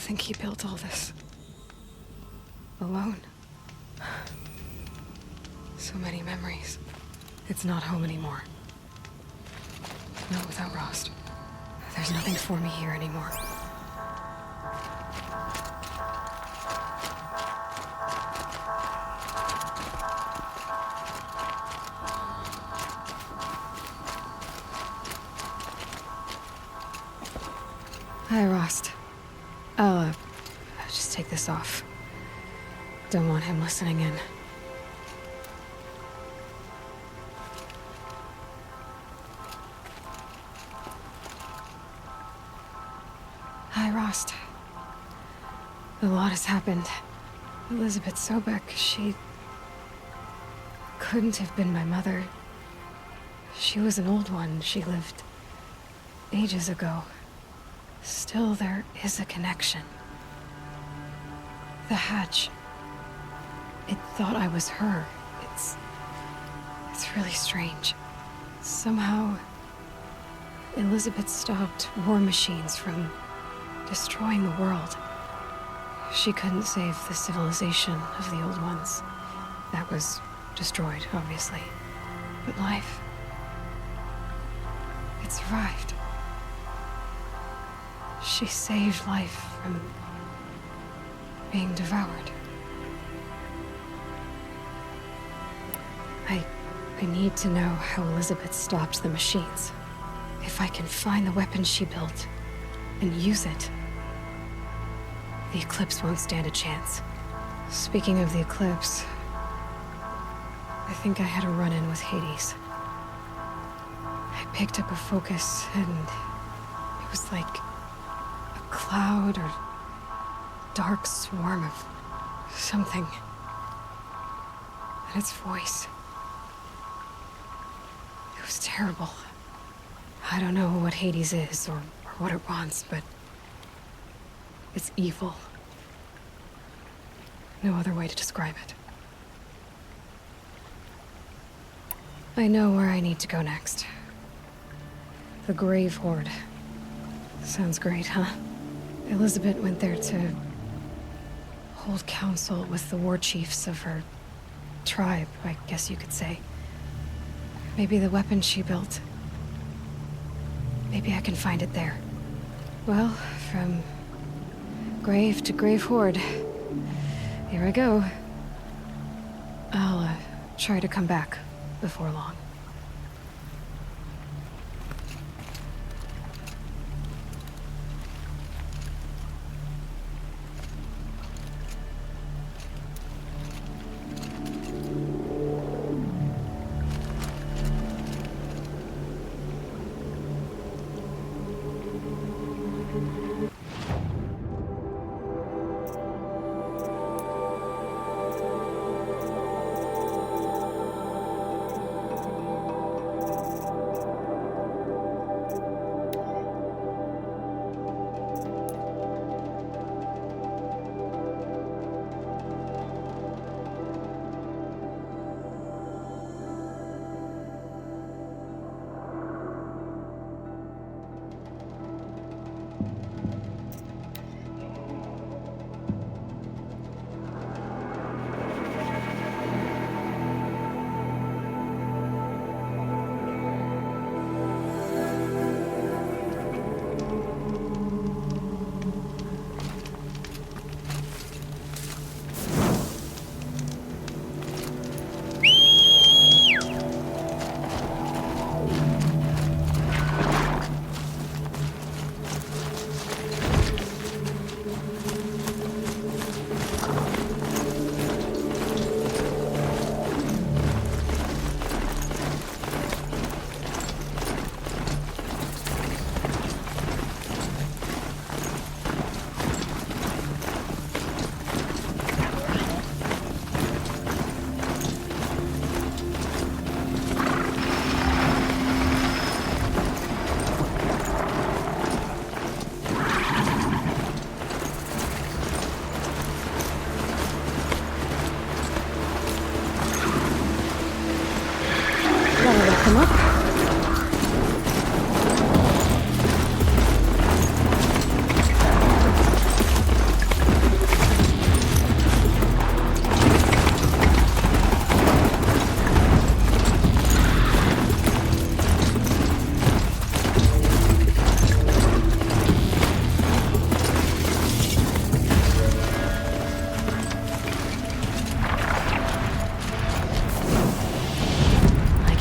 think he built all this alone. So many memories. It's not home anymore. Not without Rost. There's nothing for me here anymore. Hi, Rost. I'll just take this off. Don't want him listening in. Hi, Rost. A lot has happened. Elizabeth Sobek, she couldn't have been my mother. She was an old one. She lived ages ago. Still, there is a connection. The hatch. It thought I was her. It's really strange. Somehow, Elizabeth stopped war machines from destroying the world. She couldn't save the civilization of the old ones. That was destroyed, obviously. But life, it survived. She saved life from being devoured. I need to know how Elizabeth stopped the machines. If I can find the weapon she built and use it, the Eclipse won't stand a chance. Speaking of the Eclipse, I think I had a run-in with Hades. I picked up a focus and it was like a cloud or dark swarm of something. And its voice. It was terrible. I don't know what Hades is or what it wants, but it's evil. No other way to describe it. I know where I need to go next. The Grave Horde. Sounds great, huh? Elizabeth went there to hold council with the war chiefs of her tribe, I guess you could say. Maybe the weapon she built. Maybe I can find it there. Well, from grave to Grave Horde. Here I go. I'll try to come back before long.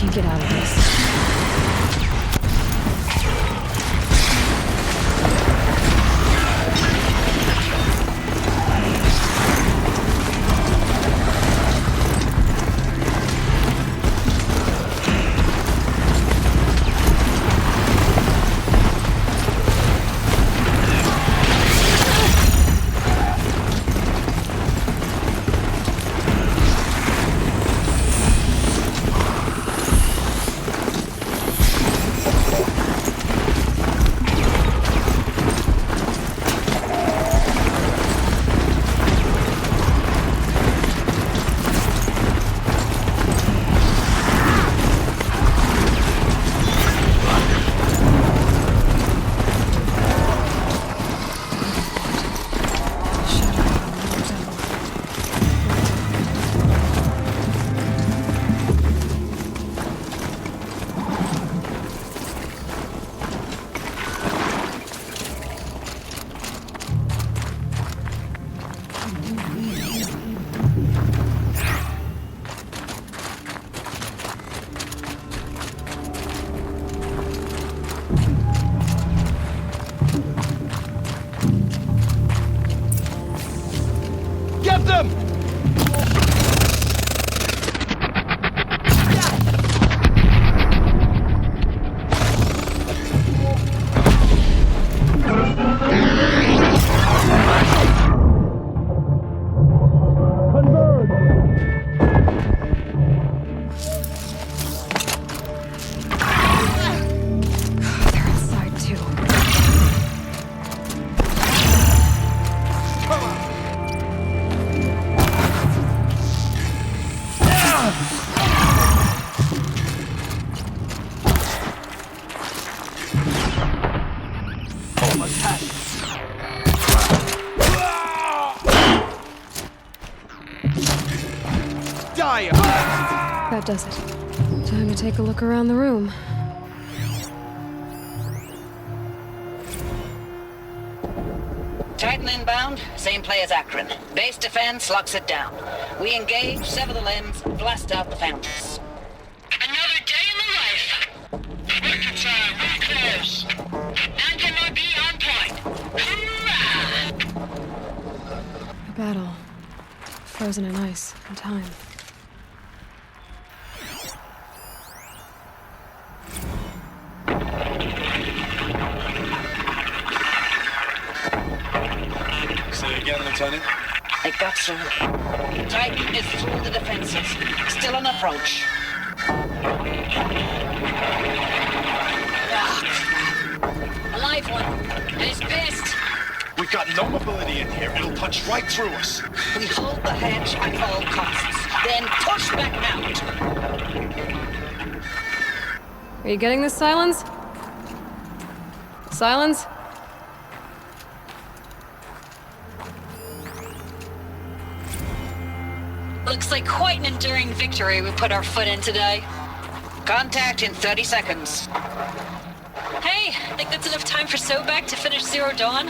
can get out of this. That does it. Time to take a look around the room. Titan inbound, same play as Akron. Base defense locks it down. We engage, sever the limbs, blast out the fountains. Another day in the life. Reconcile, we close. Anti-MB on point. Hoorah! A battle. Frozen in ice and time. Say again, Lieutenant. It got through. Titan is through the defenses. Still an approach. A live one. And he's pissed. We've got no mobility in here. It'll punch right through us. We hold the hedge at all costs. Then push back out. Are you getting this, Silence? Silence? Looks like quite an enduring victory we put our foot in today. Contact in 30 seconds. Hey, think that's enough time for Sobek to finish Zero Dawn?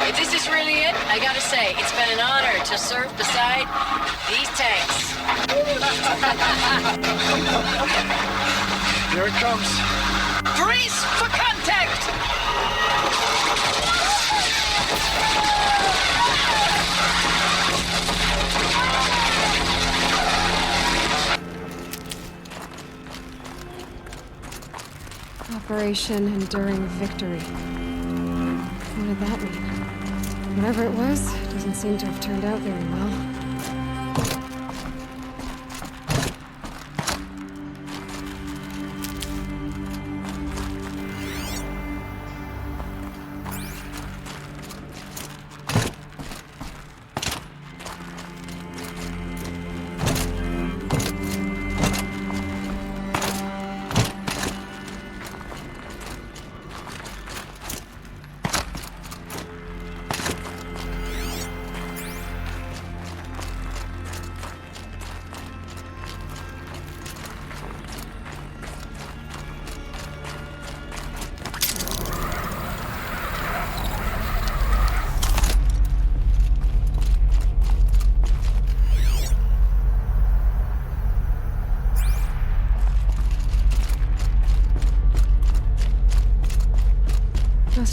If this is really it, I gotta say, it's been an honor to serve beside these tanks. Here it comes. Brace for contact! Operation Enduring Victory. What did that mean? Whatever it was, doesn't seem to have turned out very well.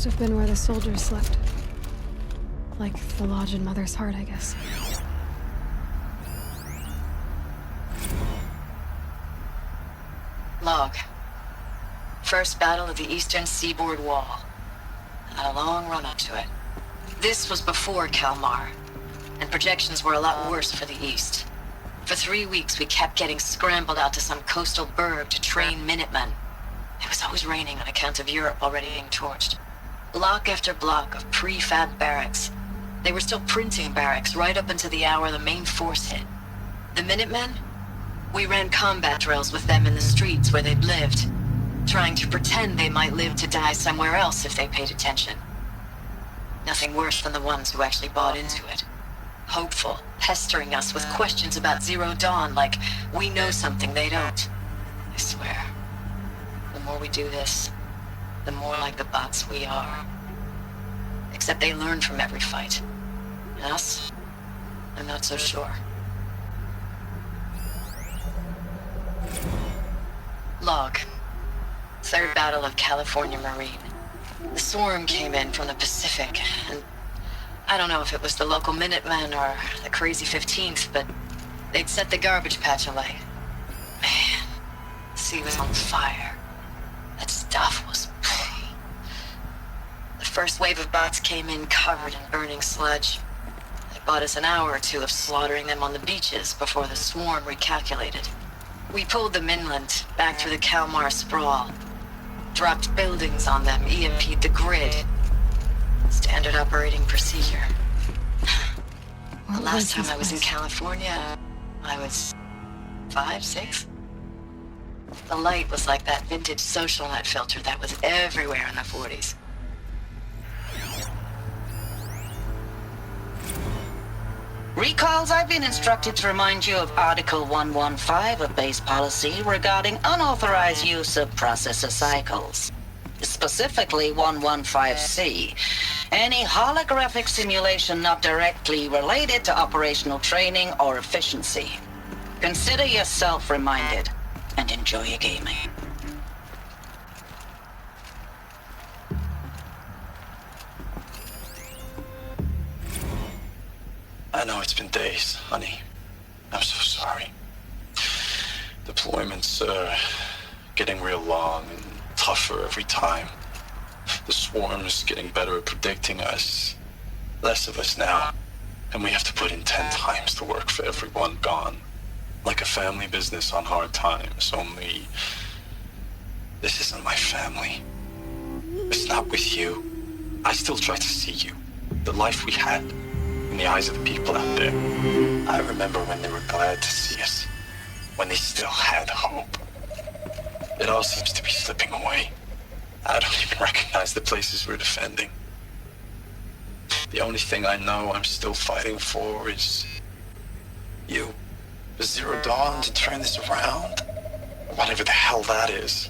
Must have been where the soldiers slept. Like the lodge in Mother's Heart, I guess. Log. First battle of the eastern seaboard wall. Had a long run up to it. This was before Kalmar, and projections were a lot worse for the east. For 3 weeks, we kept getting scrambled out to some coastal burg to train Minutemen. It was always raining on account of Europe already being torched. Block after block of prefab barracks. They were still printing barracks right up until the hour the main force hit. The Minutemen? We ran combat drills with them in the streets where they'd lived, trying to pretend they might live to die somewhere else if they paid attention. Nothing worse than the ones who actually bought into it. Hopeful, pestering us with questions about Zero Dawn like we know something they don't. I swear, the more we do this, the more like the bots we are. Except they learn from every fight. And us? I'm not so sure. Log. Third Battle of California Marine. The swarm came in from the Pacific, and I don't know if it was the local Minutemen or the crazy 15th, but they'd set the garbage patch alight. Man, the sea was on fire. That stuff was... The first wave of bots came in covered in burning sludge. They bought us an hour or two of slaughtering them on the beaches before the swarm recalculated. We pulled them inland, back through the Kalmar sprawl. Dropped buildings on them, EMP'd the grid. Standard operating procedure. The last time I was in California, I was 5, 6? The light was like that vintage social net filter that was everywhere in the 40s. Recalls, I've been instructed to remind you of Article 115 of base policy regarding unauthorized use of processor cycles. Specifically 115C. Any holographic simulation not directly related to operational training or efficiency. Consider yourself reminded and enjoy your gaming. I know it's been days, honey. I'm so sorry. Deployments are getting real long and tougher every time. The swarm is getting better at predicting us. Less of us now. And we have to put in 10 times the work for everyone gone. Like a family business on hard times, only... This isn't my family. It's not with you. I still try to see you. The life we had. In the eyes of the people out there. I remember when they were glad to see us. When they still had hope. It all seems to be slipping away. I don't even recognize the places we're defending. The only thing I know I'm still fighting for is... you. The Zero Dawn to turn this around. Whatever the hell that is.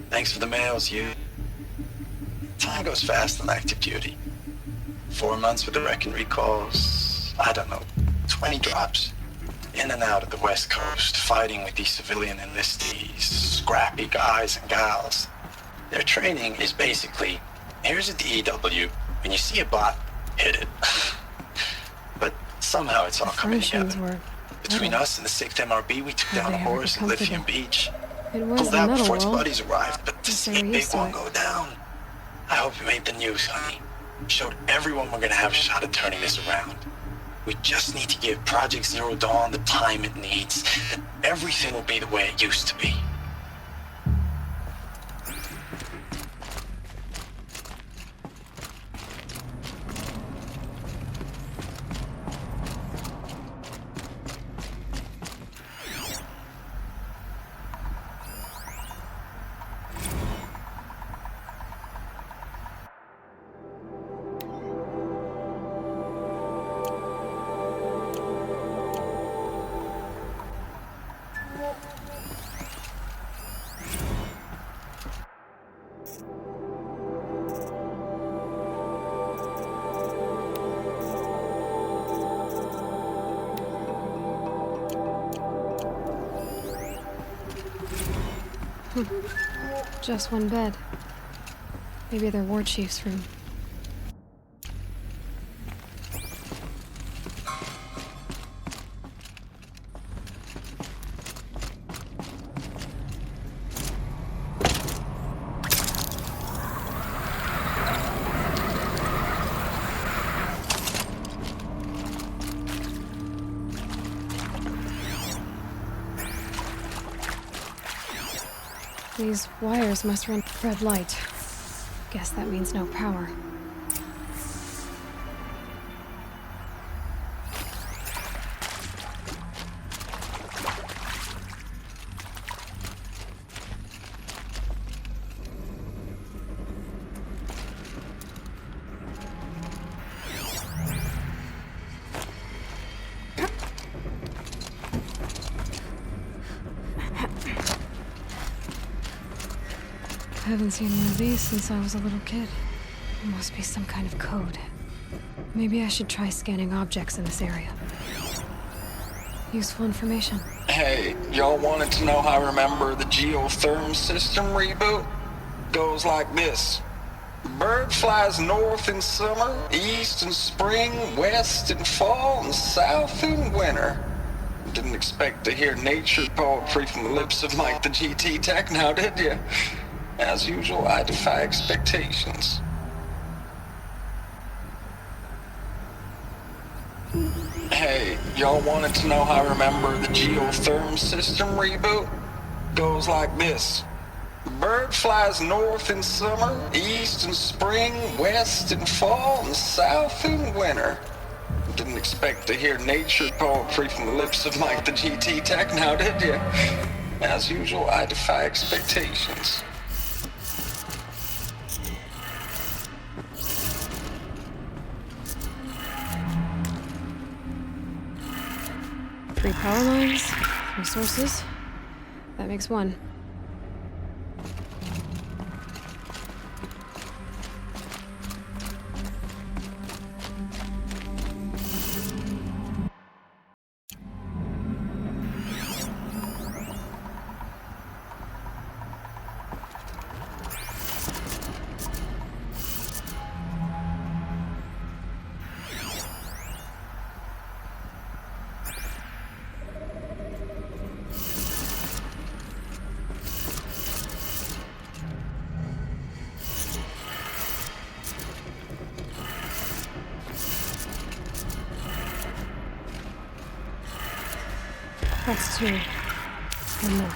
Thanks for the mails, you. Time goes fast on active duty. 4 months with the wreck and recalls. I don't know, 20 drops. In and out of the West Coast, fighting with these civilian enlistees, scrappy guys and gals. Their training is basically, here's a DEW, when you see a bot, hit it. But somehow it's all coming together. Between us and the 6th MRB, we took down a horse at Lithium Beach. Pulled out before its buddies arrived, but to see a big one go down. I hope you made the news, honey. Showed everyone we're gonna have a shot at turning this around. We just need to give Project Zero Dawn the time it needs, and everything will be the way it used to be. Just one bed. Maybe their war chief's room. These wires must run red light. Guess that means no power. I haven't seen one of these since I was a little kid. It must be some kind of code. Maybe I should try scanning objects in this area. Useful information. Hey, y'all wanted to know how I remember the geotherm system reboot? Goes like this. Bird flies north in summer, east in spring, west in fall, and south in winter. Didn't expect to hear nature poetry from the lips of Mike the GT Tech now, did you? As usual, I defy expectations. Hey, y'all wanted to know how I remember the geotherm system reboot? Goes like this. Bird flies north in summer, east in spring, west in fall, and south in winter. Didn't expect to hear nature poetry from the lips of Mike the GT Tech now, did you? As usual, I defy expectations. Three power lines, 3 sources. That makes 1. That's 2. 1 more.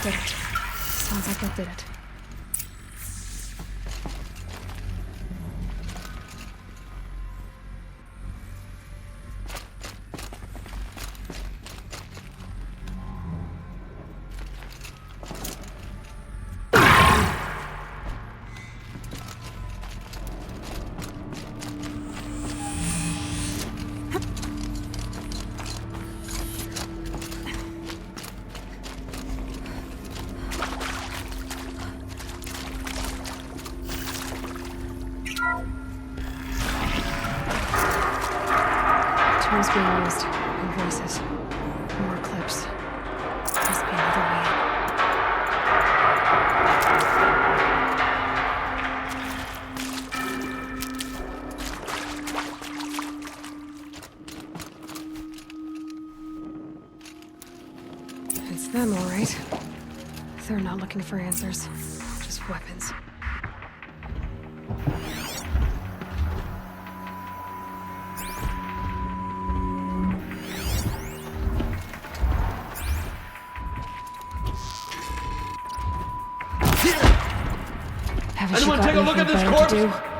Did it. Sounds like I did it. Turns being used. And voices. More clips. Must be another way in. It's them, all right. They're not looking for answers. Just weapons. Haven't you got take a look at anything this better to corpse? do?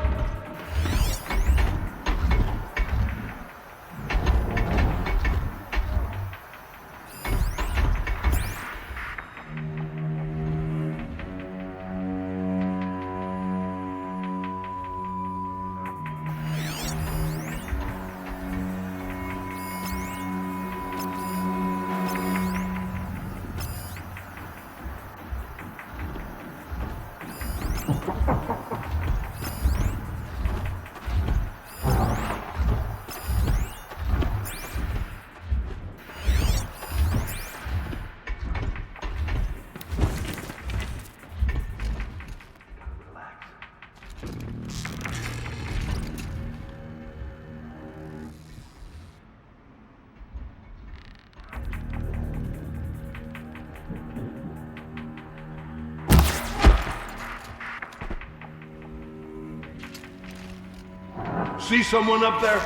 See someone up there?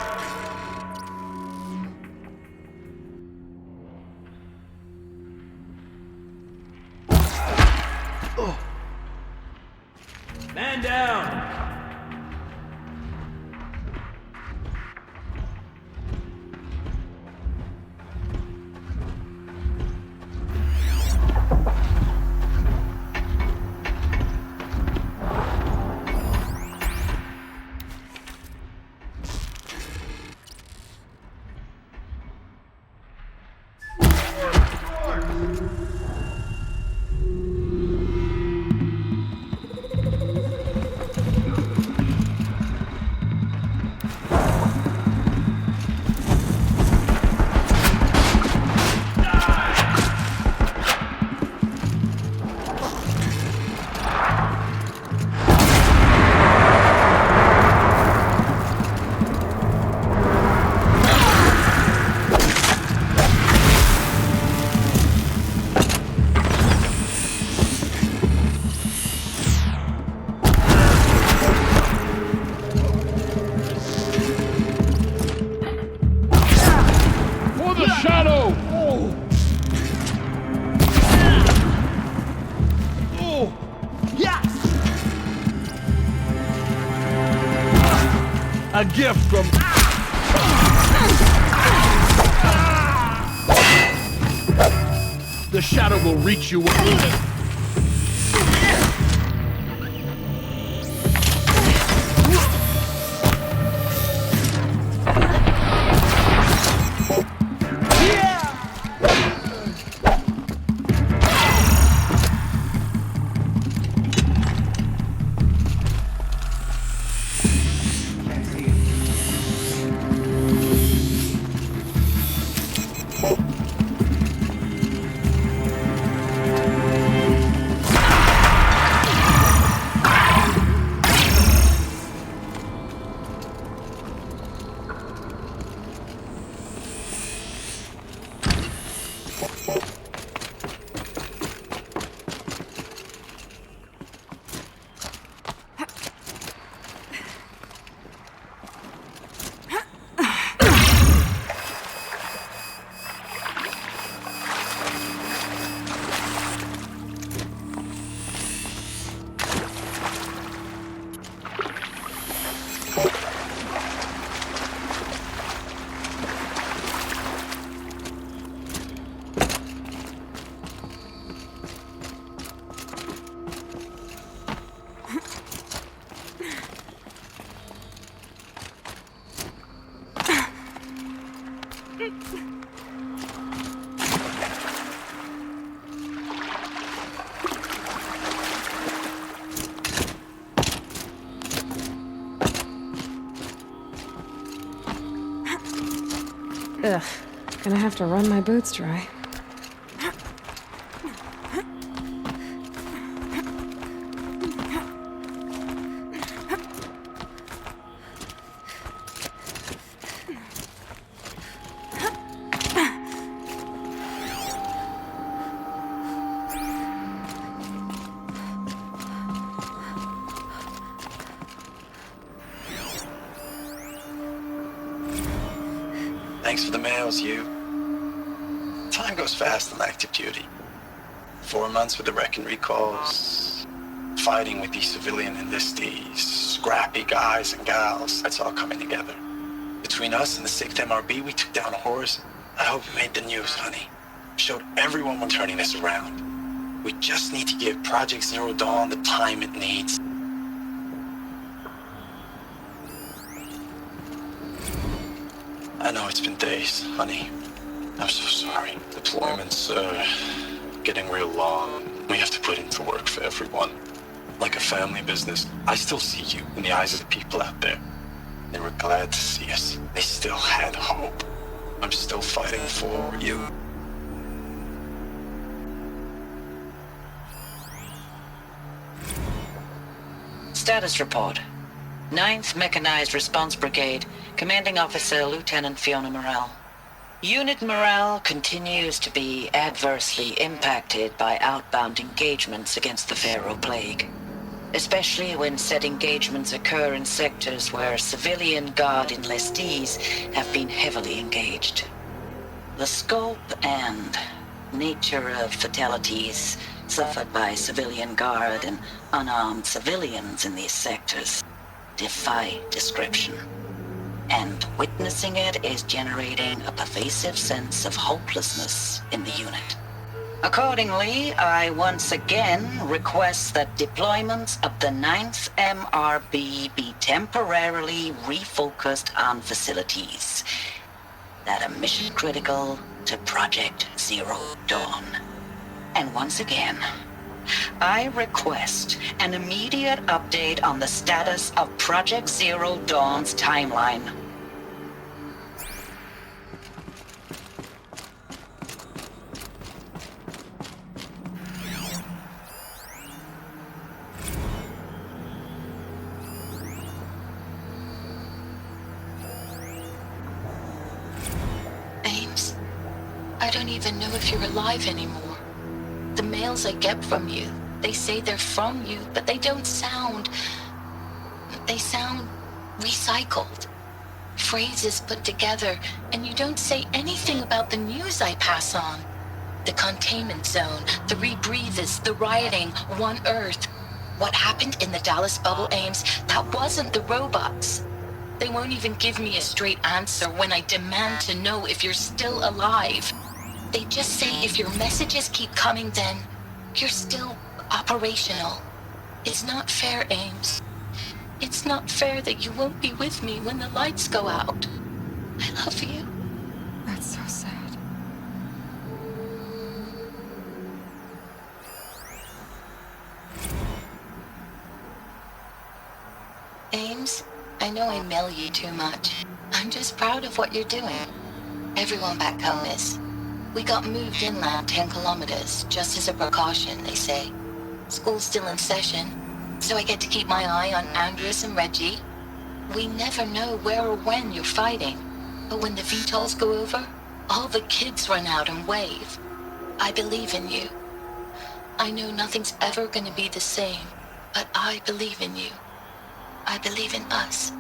Oh. Man down! A gift from... The shadow will reach you when... Ugh, gonna have to run my boots dry. Thanks for the mails, you. Time goes fast on active duty. 4 months with the wreck and recalls. fighting with these civilian enlistees, scrappy guys and gals. That's all coming together. Between us and the 6th MRB, we took down a horse. I hope it made the news, honey. Showed everyone we're turning this around. We just need to give Project Zero Dawn the time it needs. I know it's been days, honey. I'm so sorry. Deployments are getting real long. We have to put into work for everyone. Like a family business. I still see you in the eyes of the people out there. They were glad to see us. They still had hope. I'm still fighting for you. Status report. 9th Mechanized Response Brigade, Commanding Officer Lieutenant Fiona Morrell. Unit morale continues to be adversely impacted by outbound engagements against the Pharaoh Plague, especially when said engagements occur in sectors where civilian guard enlistees have been heavily engaged. The scope and nature of fatalities suffered by civilian guard and unarmed civilians in these sectors defy description. And witnessing it is generating a pervasive sense of hopelessness in the unit. Accordingly, I once again request that deployments of the 9th MRB be temporarily refocused on facilities that are mission critical to Project Zero Dawn. And once again, I request an immediate update on the status of Project Zero Dawn's timeline. Ames, I don't even know if you're alive anymore. The mails I get from you, they say they're from you, but they don't sound... They sound recycled. Phrases put together, and you don't say anything about the news I pass on. The containment zone, the rebreathers, the rioting, One Earth. What happened in the Dallas bubble, Ames, that wasn't the robots. They won't even give me a straight answer when I demand to know if you're still alive. They just say if your messages keep coming, then you're still operational. It's not fair, Ames. It's not fair that you won't be with me when the lights go out. I love you. That's so sad. Ames, I know I mail you too much. I'm just proud of what you're doing. Everyone back home is. We got moved inland 10 kilometers, just as a precaution, they say. School's still in session, so I get to keep my eye on Andres and Reggie. We never know where or when you're fighting, but when the VTOLs go over, all the kids run out and wave. I believe in you. I know nothing's ever gonna be the same, but I believe in you. I believe in us.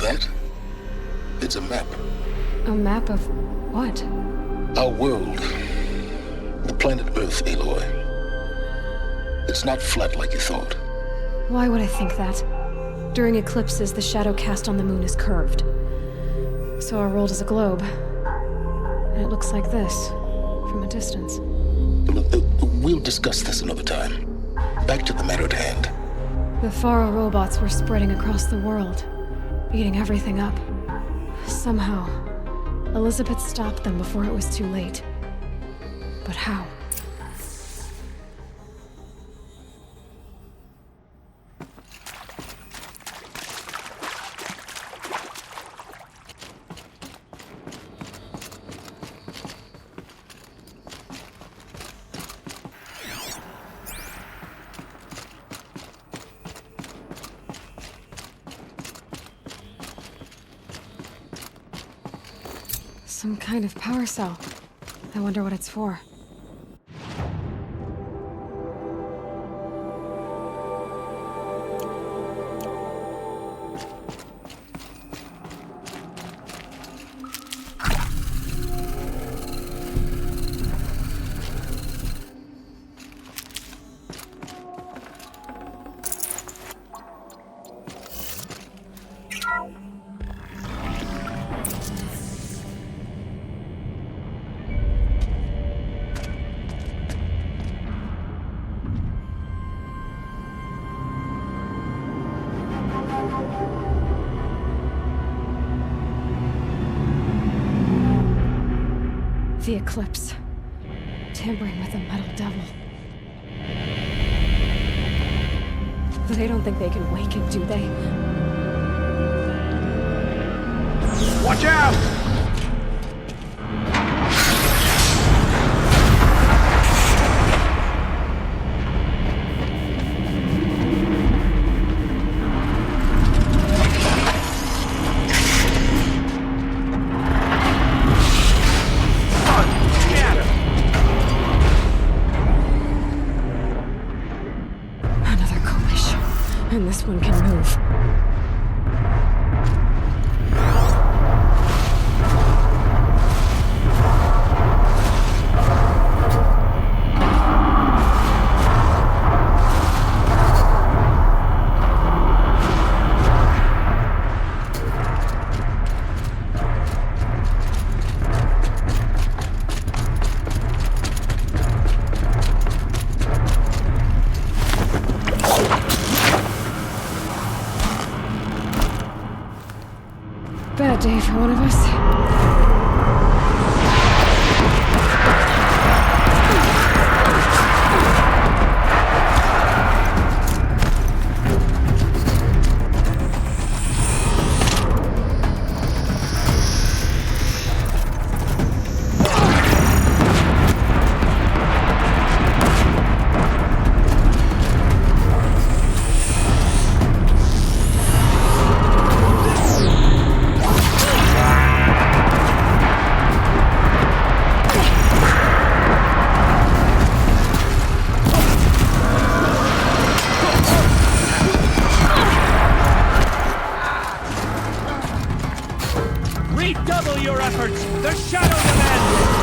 That? It's a map. A map of what? Our world. The planet Earth, Aloy. It's not flat like you thought. Why would I think that? During eclipses, the shadow cast on the moon is curved. So our world is a globe. And it looks like this, from a distance. We'll discuss this another time. Back to the matter at hand. The Faro robots were spreading across the world, eating everything up. Somehow, Elizabeth stopped them before it was too late. But how? Some kind of power cell. I wonder what it's for. The Eclipse. Tampering with the Metal Devil. They don't think they can wake it, do they? Watch out! And this one can move. Bad day for one of us. Redouble your efforts! The Shadow demands it!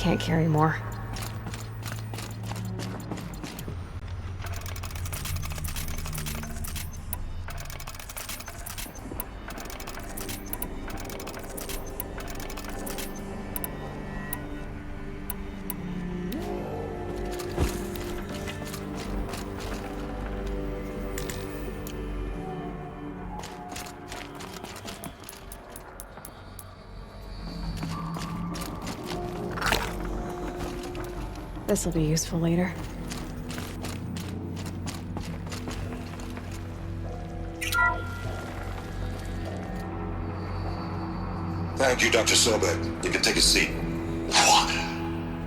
can't carry more. This'll be useful later. Thank you, Dr. Sobek. You can take a seat. What?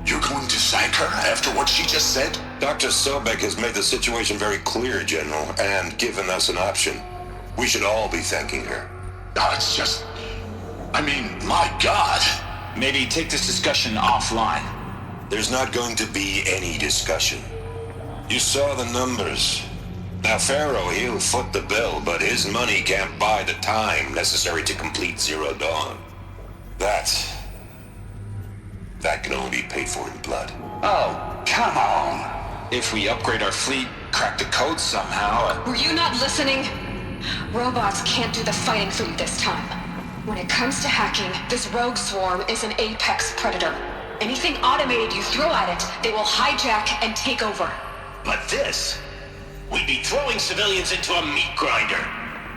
You're going to thank her after what she just said? Dr. Sobek has made the situation very clear, General, and given us an option. We should all be thanking her. No, it's just... I mean, my God. Maybe take this discussion offline. There's not going to be any discussion. You saw the numbers. Now, Pharaoh, he'll foot the bill, but his money can't buy the time necessary to complete Zero Dawn. That can only be paid for in blood. Oh, come on. If we upgrade our fleet, crack the code somehow... Were you not listening? Robots can't do the fighting for you this time. When it comes to hacking, this rogue swarm is an apex predator. Anything automated you throw at it, they will hijack and take over. But this... we'd be throwing civilians into a meat grinder.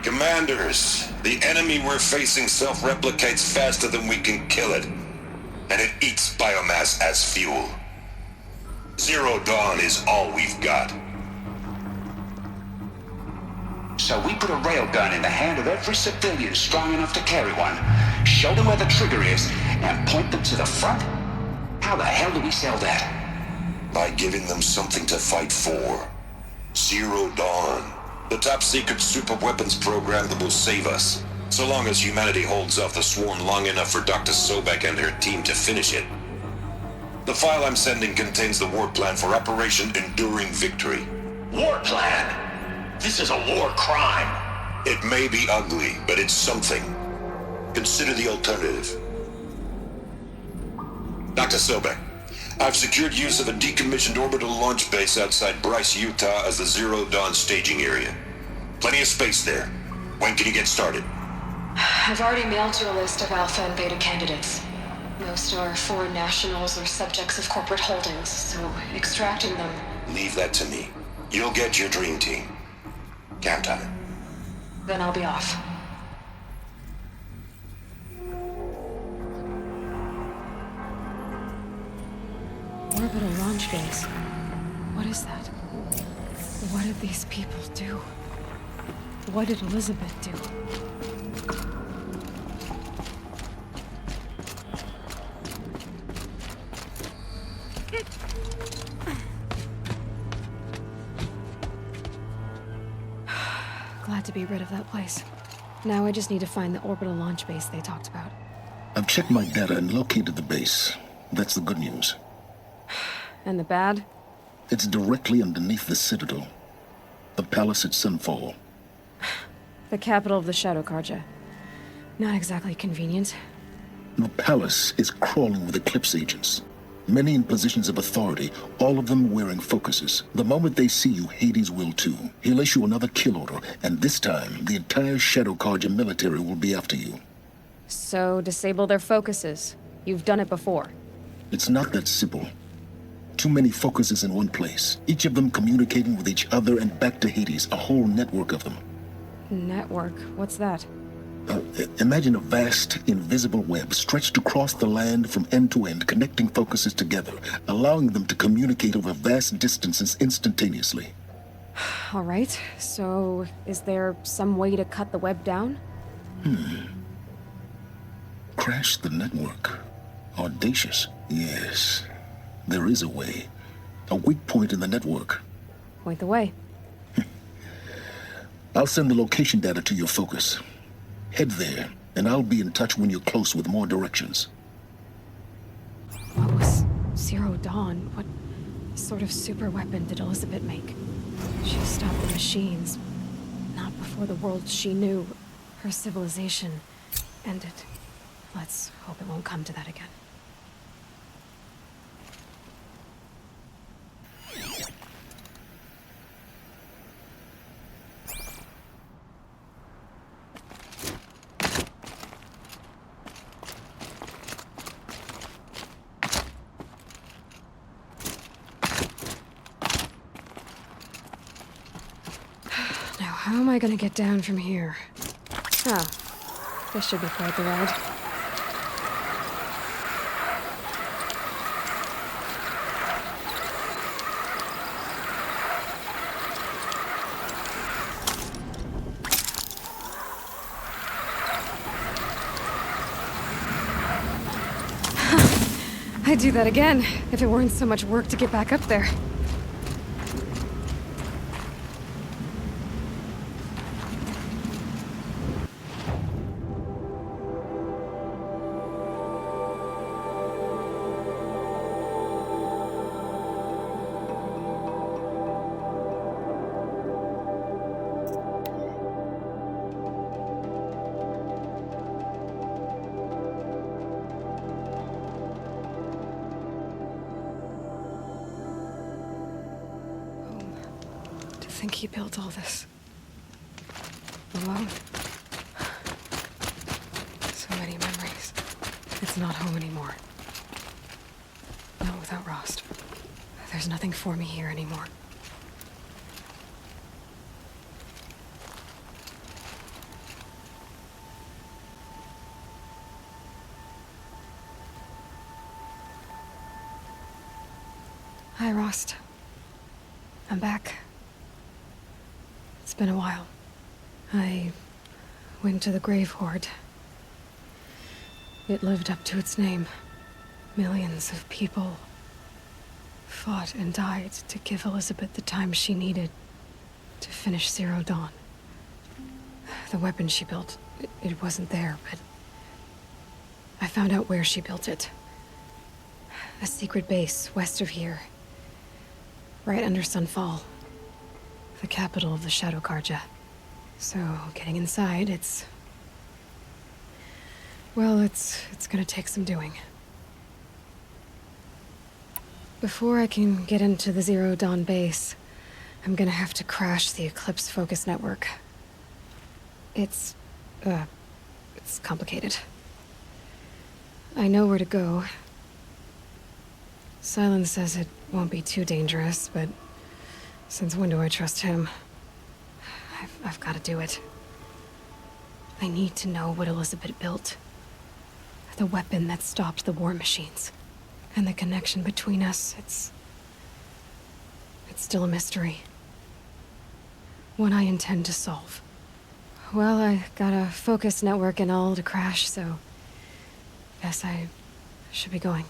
Commanders, the enemy we're facing self-replicates faster than we can kill it. And it eats biomass as fuel. Zero Dawn is all we've got. So we put a railgun in the hand of every civilian strong enough to carry one, show them where the trigger is, and point them to the front? How the hell do we sell that? By giving them something to fight for. Zero Dawn. The top-secret superweapons program that will save us. So long as humanity holds off the swarm long enough for Dr. Sobek and her team to finish it. The file I'm sending contains the war plan for Operation Enduring Victory. War plan? This is a war crime. It may be ugly, but it's something. Consider the alternative. Dr. Sobek, I've secured use of a decommissioned orbital launch base outside Bryce, Utah as the Zero Dawn staging area. Plenty of space there. When can you get started? I've already mailed you a list of Alpha and Beta candidates. Most are foreign nationals or subjects of corporate holdings, so extracting them... Leave that to me. You'll get your dream team. Count on it. Then I'll be off. Orbital launch base. What is that? What did these people do? What did Elizabeth do? Glad to be rid of that place. Now I just need to find the orbital launch base they talked about. I've checked my data and located the base. That's the good news. And the bad? It's directly underneath the Citadel. The palace at Sunfall. The capital of the Shadow Carja. Not exactly convenient. The palace is crawling with Eclipse agents. Many in positions of authority, all of them wearing focuses. The moment they see you, Hades will too. He'll issue another kill order, and this time, the entire Shadow Carja military will be after you. So, disable their focuses. You've done it before. It's not that simple. Too many focuses in one place, each of them communicating with each other and back to Hades, a whole network of them. Network? What's that? Imagine a vast, invisible web stretched across the land from end to end, connecting focuses together, allowing them to communicate over vast distances instantaneously. All right, so is there some way to cut the web down? Crash the network. Audacious. Yes, there is a way. A weak point in the network. Point the way. I'll send the location data to your focus. Head there, and I'll be in touch when you're close with more directions. What was Zero Dawn? What sort of super weapon did Elizabeth make? She stopped the machines. Not before the world she knew, her civilization, ended. Let's hope it won't come to that again. how am I gonna get down from here? Oh, this should be quite the ride. I'd do that again, if it weren't so much work to get back up there. I think he built all this alone. So many memories. It's not home anymore. Not without Rost. There's nothing for me here anymore. Hi, Rost. I'm back. It's been a while. I went to the Grave Horde. It lived up to its name. Millions of people fought and died to give Elizabeth the time she needed to finish Zero Dawn. The weapon she built, it wasn't there, but I found out where she built it. A secret base west of here. Right under Sunfall. The capital of the Shadow Karja. So, getting inside, it's gonna take some doing. Before I can get into the Zero Dawn base, I'm gonna have to crash the Eclipse Focus Network. It's complicated. I know where to go. Silence says it won't be too dangerous, but since when do I trust him? I've got to do it. I need to know what Elizabeth built. The weapon that stopped the war machines. And the connection between us, it's still a mystery. One I intend to solve. Well, I got a focus network and all to crash, so guess I should be going.